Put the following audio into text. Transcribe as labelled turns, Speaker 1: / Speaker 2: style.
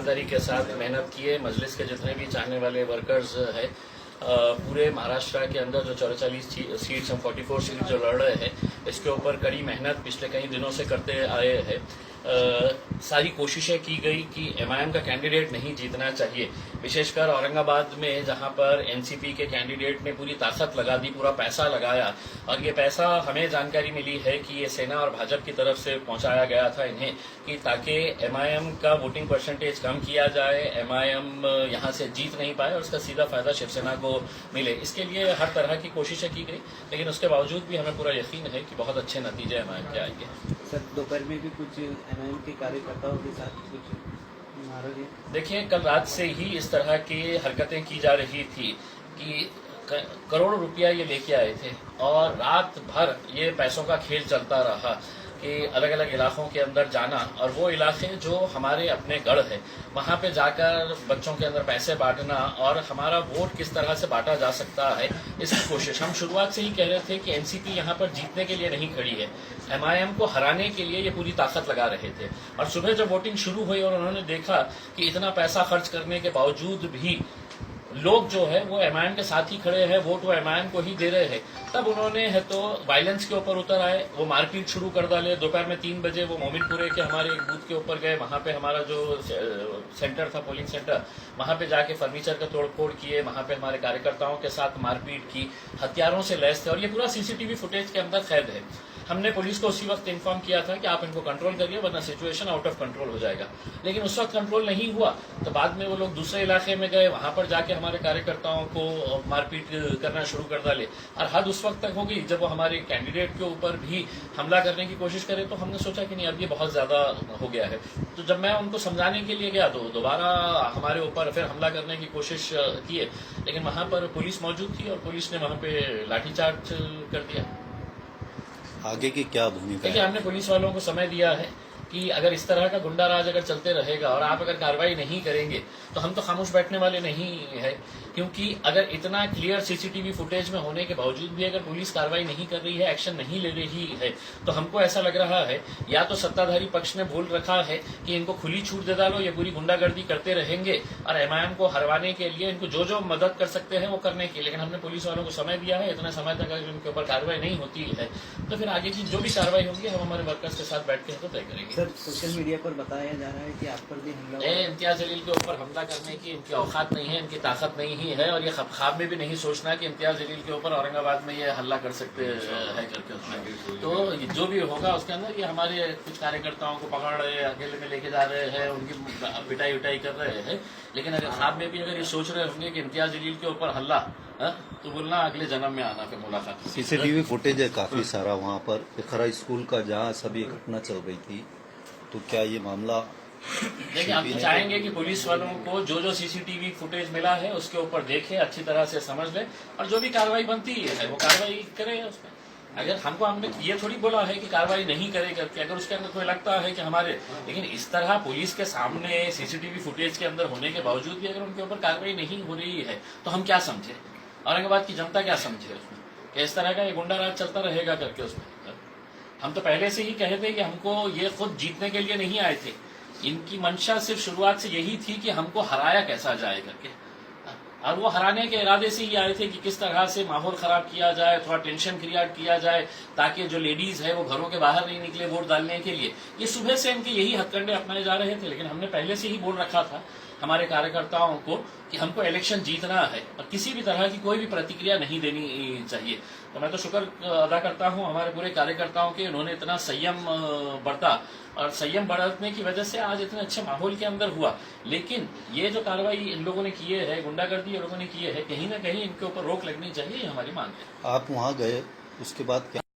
Speaker 1: ईमानदारी के साथ मेहनत किए। मजलिस के जितने भी चाहने वाले वर्कर्स है पूरे महाराष्ट्र के अंदर जो 44 सीट्स हम 44 सीट जो लड़ रहे हैं, इसके ऊपर कड़ी मेहनत पिछले कई दिनों से करते आए हैं। सारी कोशिशें की गई कि एमआईएम का कैंडिडेट नहीं जीतना चाहिए, विशेषकर औरंगाबाद में जहां पर एनसीपी के कैंडिडेट ने पूरी ताकत लगा दी, पूरा पैसा लगाया। और ये पैसा हमें जानकारी मिली है कि ये सेना और भाजपा की तरफ से पहुंचाया गया था इन्हें, कि ताकि एमआईएम का वोटिंग परसेंटेज कम किया जाए, एमआईएम यहां से जीत नहीं पाए और उसका सीधा फायदा शिवसेना को मिले। इसके लिए हर तरह की कोशिशें की गई, लेकिन उसके बावजूद भी हमें पूरा यकीन है कि बहुत अच्छे नतीजे एमआईएम के आएंगे।
Speaker 2: सर, दोपहर में भी कुछ एमआईएम के कार्यकर्ताओं के साथ कुछ नाराजगी?
Speaker 1: देखिए, कल रात से ही इस तरह की हरकतें की जा रही थी कि करोड़ों रुपया ये लेके आए थे और रात भर ये पैसों का खेल चलता रहा कि अलग अलग इलाकों के अंदर जाना, और वो इलाके जो हमारे अपने गढ़ है वहां पे जाकर बच्चों के अंदर पैसे बांटना और हमारा वोट किस तरह से बांटा जा सकता है, इसकी कोशिश। हम शुरुआत से ही कह रहे थे कि एनसीपी यहाँ पर जीतने के लिए नहीं खड़ी है, एमआईएम को हराने के लिए ये पूरी ताकत लगा रहे थे। और सुबह जब वोटिंग शुरू हुई और उन्होंने देखा कि इतना पैसा खर्च करने के बावजूद भी लोग जो है वो एमआईएम के साथ ही खड़े हैं, वोट वो एमआईएम को ही दे रहे हैं, तब उन्होंने है तो वायलेंस के ऊपर उतर आए, वो मारपीट शुरू कर डाले। दोपहर में 3 बजे वो मोमिनपुरे के हमारे एक बूथ के ऊपर गए, वहां पे हमारा जो सेंटर था, पोलिंग सेंटर, वहां पे जाके फर्नीचर का तोड़फोड़ किए, वहां पे हमारे कार्यकर्ताओं के साथ मारपीट की, हथियारों से लैस थे। और ये पूरा सीसीटीवी फुटेज के अंदर कैद है। हमने पुलिस को उसी वक्त इन्फॉर्म किया था कि आप इनको कंट्रोल करिए वरना सिचुएशन आउट ऑफ कंट्रोल हो जाएगा, लेकिन उस वक्त कंट्रोल नहीं हुआ। तो बाद में वो लोग दूसरे इलाके में गए, वहां पर जाके हमारे कार्यकर्ताओं को मारपीट करना शुरू कर डाले। और हद उस वक्त तक हो गई जब वो हमारे कैंडिडेट के ऊपर भी हमला करने की कोशिश करे, तो हमने सोचा कि नहीं, अब ये बहुत ज्यादा हो गया है। तो जब मैं उनको समझाने के लिए गया तो दोबारा हमारे ऊपर फिर हमला करने की कोशिश किए, लेकिन वहां पर पुलिस मौजूद थी और पुलिस ने वहां पे लाठीचार्ज कर दिया।
Speaker 3: आगे की क्या भूमिका
Speaker 1: देखिए,
Speaker 3: है?
Speaker 1: हमने पुलिस वालों को समय दिया है कि अगर इस तरह का गुंडा राज अगर चलते रहेगा और आप अगर कार्रवाई नहीं करेंगे तो हम तो खामोश बैठने वाले नहीं है, क्योंकि अगर इतना क्लियर सीसीटीवी फुटेज में होने के बावजूद भी अगर पुलिस कार्रवाई नहीं कर रही है, एक्शन नहीं ले रही है, तो हमको ऐसा लग रहा है या तो सत्ताधारी पक्ष ने बोल रखा है कि इनको खुली छूट दे डालो, ये पूरी गुंडागर्दी करते रहेंगे और एमआईएम को हरवाने के लिए इनको जो जो मदद कर सकते हैं वो करने की। लेकिन हमने पुलिस वालों को समय दिया है, इतना समय तक अगर इनके ऊपर कार्रवाई नहीं होती है तो फिर आगे की जो भी कार्रवाई होगी हम हमारे वर्कर्स के साथ बैठ के तय करेंगे।
Speaker 2: सर, सोशल मीडिया पर बताया जा रहा है कि आप पर भी हमला हुआ।
Speaker 1: इम्तियाज जलील के ऊपर हमला करने की इनकी औकात नहीं है, इनकी ताकत नहीं है, और ये ख्वाब में भी नहीं सोचना कि इम्तियाज जलील के ऊपर औरंगाबाद में ये हल्ला कर सकते हैं करके उसमें। तो जो भी होगा उसके अंदर ये हमारे कुछ कार्यकर्ताओं को पकड़ रहे हैं, अकेले में लेके जा रहे हैं, उनकी पिटाई उटाई कर रहे हैं। लेकिन अगर ख्वाब में भी अगर ये सोच रहे होंगे कि इम्तियाज जलील के ऊपर हल्ला, तो बोलना अगले जन्म में आना फिर मुलाकात।
Speaker 3: सीसीटीवी फुटेज है काफी सारा वहाँ पर, खरा स्कूल का जहाँ सभी घटना चल रही थी, तो क्या ये मामला?
Speaker 1: देखिए, हम चाहेंगे कि पुलिस वालों को जो जो सीसीटीवी फुटेज मिला है उसके ऊपर देखे, अच्छी तरह से समझ ले और जो भी कार्रवाई बनती है वो कार्रवाई करे उसमें। अगर हमने ये थोड़ी बोला है कि कार्रवाई नहीं करे करके, अगर उसके अंदर कोई लगता है कि हमारे, लेकिन इस तरह पुलिस के सामने सीसीटीवी फुटेज के अंदर होने के बावजूद भी अगर उनके ऊपर कार्रवाई नहीं हो रही है तो हम क्या समझे, औरंगाबाद की जनता क्या समझे उसमें कि इस तरह का ये गुंडा राज चलता रहेगा करके उसमें। हम तो पहले से ही कहे थे कि हमको ये खुद जीतने के लिए नहीं आए थे, इनकी मंशा सिर्फ शुरुआत से यही थी कि हमको हराया कैसा जाए करके, और वो हराने के इरादे से ही आए थे कि किस तरह से माहौल खराब किया जाए, थोड़ा टेंशन क्रिएट किया जाए ताकि जो लेडीज है वो घरों के बाहर नहीं निकले वोट डालने के लिए। ये सुबह से इनके यही हथकंडे अपनाए जा रहे थे, लेकिन हमने पहले से ही बोल रखा था हमारे कार्यकर्ताओं को कि हमको इलेक्शन जीतना है और किसी भी तरह की कोई भी प्रतिक्रिया नहीं देनी चाहिए। तो मैं तो शुक्र अदा करता हूं हमारे पूरे कार्यकर्ताओं के, उन्होंने इतना संयम बरता और संयम बरतने की वजह से आज इतने अच्छे माहौल के अंदर हुआ। लेकिन ये जो कार्रवाई इन लोगों ने किए है, गुंडागर्दी लोगों ने किए है, कहीं ना कहीं इनके ऊपर रोक लगनी चाहिए, हमारी मांग है।
Speaker 3: आप वहाँ गए, उसके बाद क्या